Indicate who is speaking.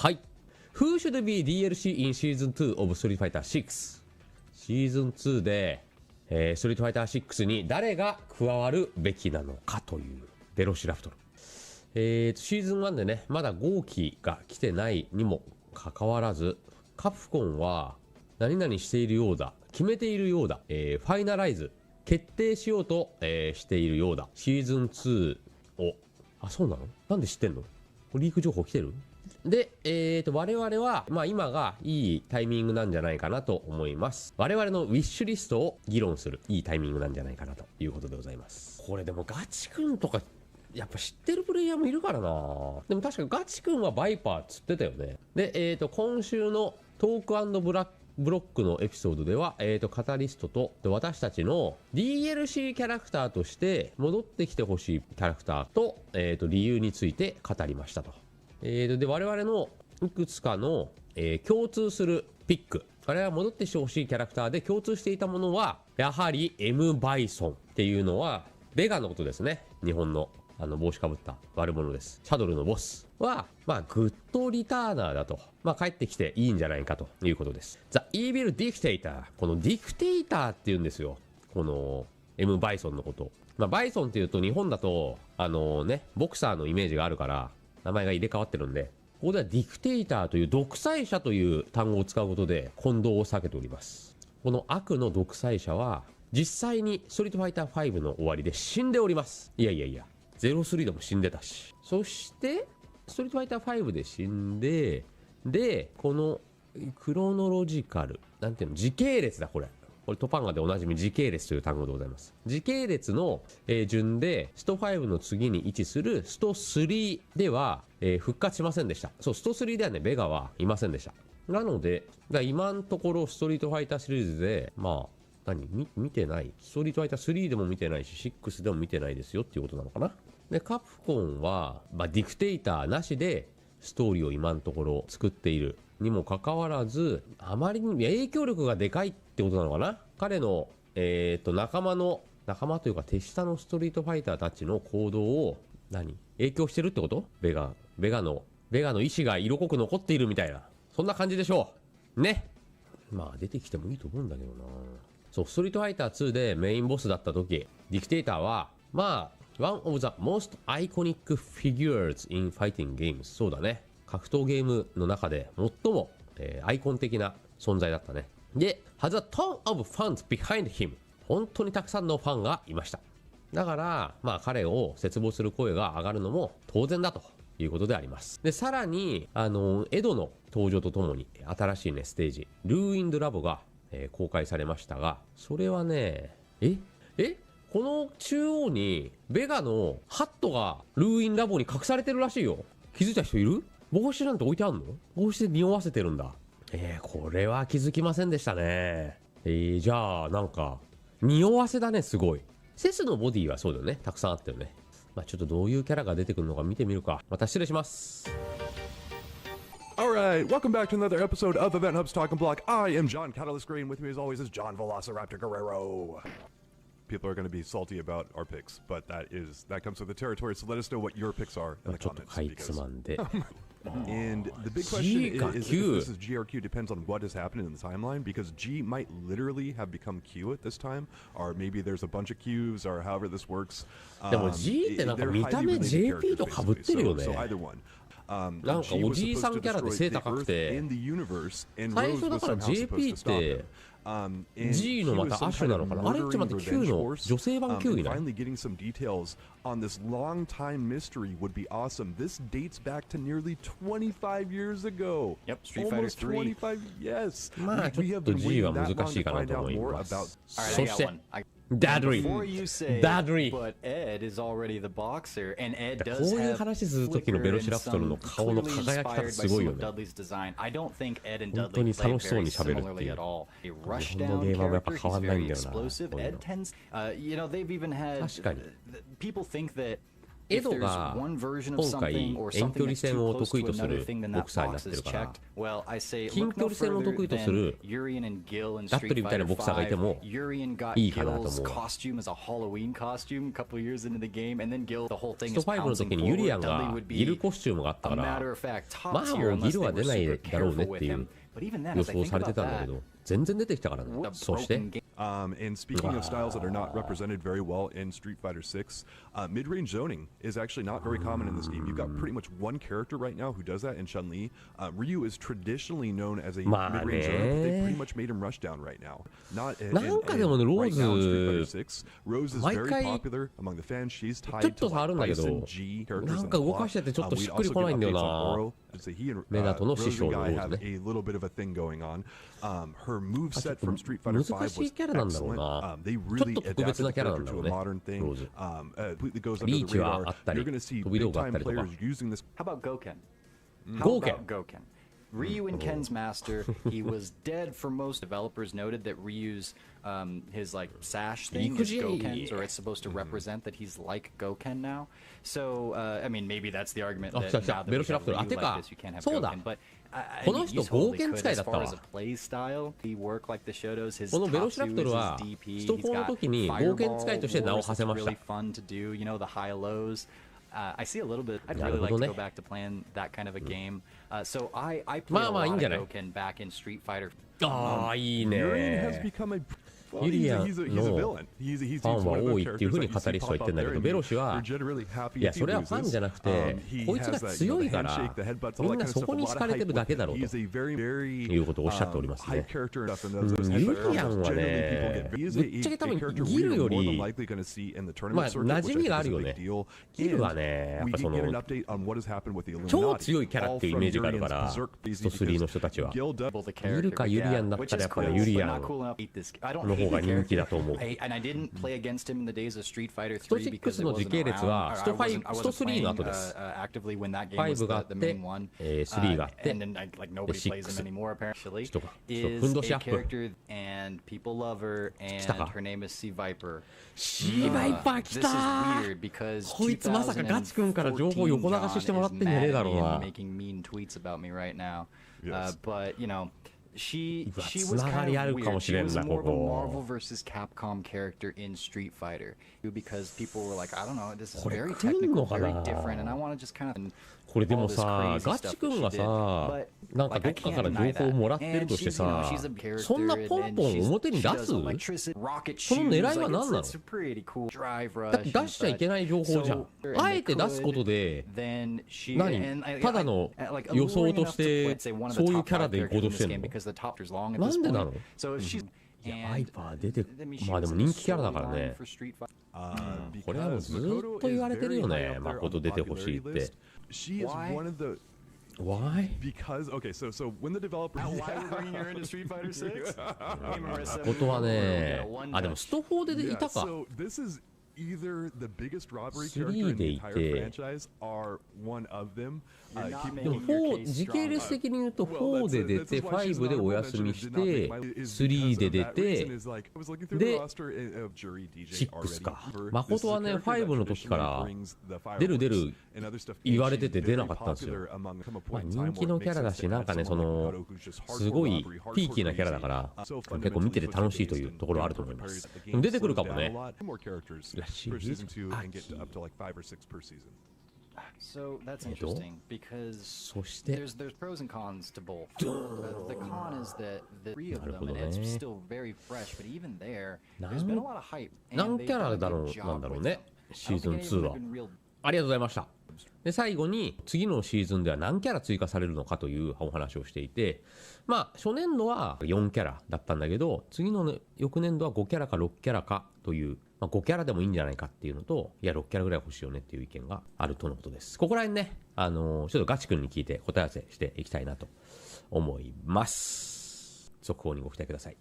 Speaker 1: はい。Who should be DLC in Season 2 of Street Fighter 6? シーズン2で、ストリートファイター6に誰が加わるべきなのかというベロシラプトル。シーズン1でね、まだ号機が来てないにもかかわらず、カプコンは何々しているようだ、決めているようだ、ファイナライズ、決定しようと、しているようだ。シーズン2を、あ、そうなの？なんで知ってんの？リーク情報来てる？で、我々は、まあ今がいいタイミングなんじゃないかなと思います。我々のウィッシュリストを議論するいいタイミングなんじゃないかなということでございます。これでもガチ君とか、やっぱ知ってるプレイヤーもいるからな。でも確かガチ君はバイパーっつってたよね。で、今週のトーク&ブロックのエピソードでは、カタリストと私たちの DLC キャラクターとして戻ってきてほしいキャラクターと、理由について語りましたと。で、我々のいくつかの、共通するピック。我々が戻ってきてほしいキャラクターで共通していたものは、やはり M バイソンっていうのは、ベガのことですね。日本の帽子かぶった悪者です。シャドルのボスは、まあ、グッドリターナーだと。まあ、帰ってきていいんじゃないかということです。ザ・イービル・ディクテイター。このディクテイターって言うんですよ。この M バイソンのこと。まあ、バイソンっていうと日本だと、ボクサーのイメージがあるから、名前が入れ替わってるんで、ここではディクテイターという独裁者という単語を使うことで混同を避けております。この悪の独裁者は、実際にストリートファイター5の終わりで死んでおります。いや、03でも死んでたし。そして、ストリートファイター5で死んで、で、このクロノロジカル、なんていうの、時系列だ、これトパンガでおなじみ時系列という単語でございます。時系列の、順で、スト5の次に位置するスト3では、復活しませんでした。そう、スト3ではね、ベガはいませんでした。なので、今のところストリートファイターシリーズで、まあ、見てない。ストリートファイター3でも見てないし、6でも見てないですよっていうことなのかな。で、カプコンは、まあ、ディクテイターなしで、ストーリーを今のところ作っているにもかかわらず、あまりに影響力がでかいってことなのかな。彼の、仲間というか手下のストリートファイターたちの行動を、影響してるってこと？ベガの意志が色濃く残っているみたいな。そんな感じでしょう。ね。まあ、出てきてもいいと思うんだけどな。そう、ストリートファイター2でメインボスだった時、ディクテイターは、まあ、one of the most iconic figures in fighting games。そうだね。格闘ゲームの中で最も、アイコン的な存在だったね。で、has a ton of fans behind him。本当にたくさんのファンがいました。だから、まあ彼を切望する声が上がるのも当然だということであります。で、さらに、エドの登場とともに新しいね、ステージ、ルーインドラボが、公開されましたが、それはね、この中央にベガのハットがルーインラボに隠されてるらしいよ。気づいた人いる？帽子なんて置いてあんの？帽子で匂わせてるんだ。これは気づきませんでしたね。じゃあなんか匂わせだね。すごい。セスのボディはそうだよね。たくさんあったよね。まあちょっとどういうキャラが出てくるのか見てみるか。また失礼します。
Speaker 2: Alright, welcome back to another episode of Event Hub's Talking Block. I am John Catalyst Green. With me as always is John Velociraptor Guerrero. People are going to be salty about our picks, but that comes with the territory. So let us know what your picks are in the comments. And the big question is if this is G or Q depends on what has happened in the timeline, because G might literally have become Q at this time, or maybe there's a bunch of Qs, or however this works.
Speaker 1: でも G ってなんか見た目 JP と被ってるよね。
Speaker 2: So either one.
Speaker 1: なんかおじいさんキャラで背高くて、最初だから JP って G のまたアッシュなのかな。あれちょっと待って、Q の女性版 Q いない？
Speaker 2: Finally getting some details on this long time mystery would be awesome. This dates back to nearly 25 years ago.
Speaker 3: Yep, Street Fighter 3.
Speaker 2: Almost 25, yes.
Speaker 1: まあちょっと G は難しいかなと思います。そして、Dadry. Dadry.
Speaker 3: But Ed is already the boxer, and Ed
Speaker 1: こ
Speaker 3: does
Speaker 1: ういう
Speaker 3: have
Speaker 1: 話する時のベロシラプトルの顔の輝き方すごいよね。本当に楽しそうに喋るっていう。日本のゲーマーもやっぱ変わんないんだよな。確かに。エドが今回遠距離戦を得意とするボクサーになってるから、近距離戦を得意とするラットリーみたいなボクサーがいてもいいかなと思う。スト5の時にユリアンがギルコスチュームがあったから、まあもうギルは出ないだろうねっていう予想されてたんだけど、全然出てきたからね。そして、
Speaker 2: and speaking of styles that are not represented very well in Street Fighter 6, mid-range zoning is actually not very common in this game. You've got pretty much one character right now who does that in Chun-Li. Ryu is traditionally known as a mid-range zoner, but they pretty much made him rush down right now. Not in, right now in Street Fighter 6. Rose is very popular among the fans. She's tied to like Bison G characters in the block. We also get updates on Oro. He and Rose guy have a little bit of a thing going on. Her move set from Street Fighter 5 was excellent. They really adapted the character to a modern thing. Completely goes under the radar. You're going to see big-time players using this.
Speaker 3: How about Goken? How about Goken? Ryu and Ken's master. He was dead for most. Developers noted that Ryu's his like sash thing is Goken's, or it's supposed to represent that he's like Goken now. So I mean, maybe that's the argument that now that we have Ryu like this, you can't have Goken. But
Speaker 1: この人合剣使いだったわ。このベロシラプトルはスト4の時に合剣使いとして名を馳せました。
Speaker 3: I see a little bit. I'd really like to go back to playing that kind of a game. So I played a lot of Goken back in Street Fighter.
Speaker 1: ああ、いいね。ユリアンのファンは多いっていうふうに語り人は言ってんだけど、ベロシはいやそれはファンじゃなくてこいつが強いからみんなそこに惹かれてるだけだろうということをおっしゃっておりますね。ユリアンはねぶっちゃけ多分ギルよりまあ馴染みがあるよね。ギルはねやっぱその超強いキャラっていうイメージがあるからスト3の人たちはギルかユリアンだったらやっぱりユリアンの方が人気だと思う。スト6の時系列はスト3の後です。5があって3があって6人がふんどしアップ来たか。シーバイパー来たー。こいつまさかガチ君から情報横流ししてもらってんじゃねえだろうな。
Speaker 3: She was kind of weird. She was more of a Marvel versus Capcom character in Street Fighter because people were like, I don't know, this is very technical, very different, and I want to just kind of.
Speaker 1: これでもさガチ君がさなんかどっかから情報をもらってるとしてさそんなポンポン表に出すその狙いは何なの。だって出しちゃいけない情報じゃん。あえて出すことで何ただの予想としてそういうキャラで行動してんの。なんでなの。いやワイパー出てまあでも人気キャラだからね。これはもうずっと言われてるよね。誠出てほしいって。
Speaker 2: She is one of the.
Speaker 1: Why?
Speaker 2: Because so when the developer.
Speaker 3: Why are we bringing her into Street Fighter 6?
Speaker 1: 誠はねあでもスト4でいたか。
Speaker 2: So this is either the biggest robbery character in the entire franchise or one of them.
Speaker 1: でも4時系列的に言うと4で出て5でお休みして3で出てで6か。誠はね5の時から出る言われてて出なかったんですよ。まあ人気のキャラだしなんかねそのすごいピーキーなキャラだから結構見てて楽しいというところあると思います。出てくるかもね。
Speaker 3: So that's interesting because there's pros and cons to both. The con is that the three of them, and it's still very fresh, but even there's been a lot of hype.
Speaker 1: 何キャラだろうなんだろうねシーズン2は。ありがとうございました。で最後に次のシーズンでは何キャラ追加されるのかというお話をしていて、まあ初年度は4キャラだったんだけど次の、ね、翌年度は5キャラか6キャラかという、まあ、5キャラでもいいんじゃないかっていうのといや6キャラぐらい欲しいよねっていう意見があるとのことです。ここら辺ねちょっとガチ君に聞いて答え合わせしていきたいなと思います。速報にご期待ください。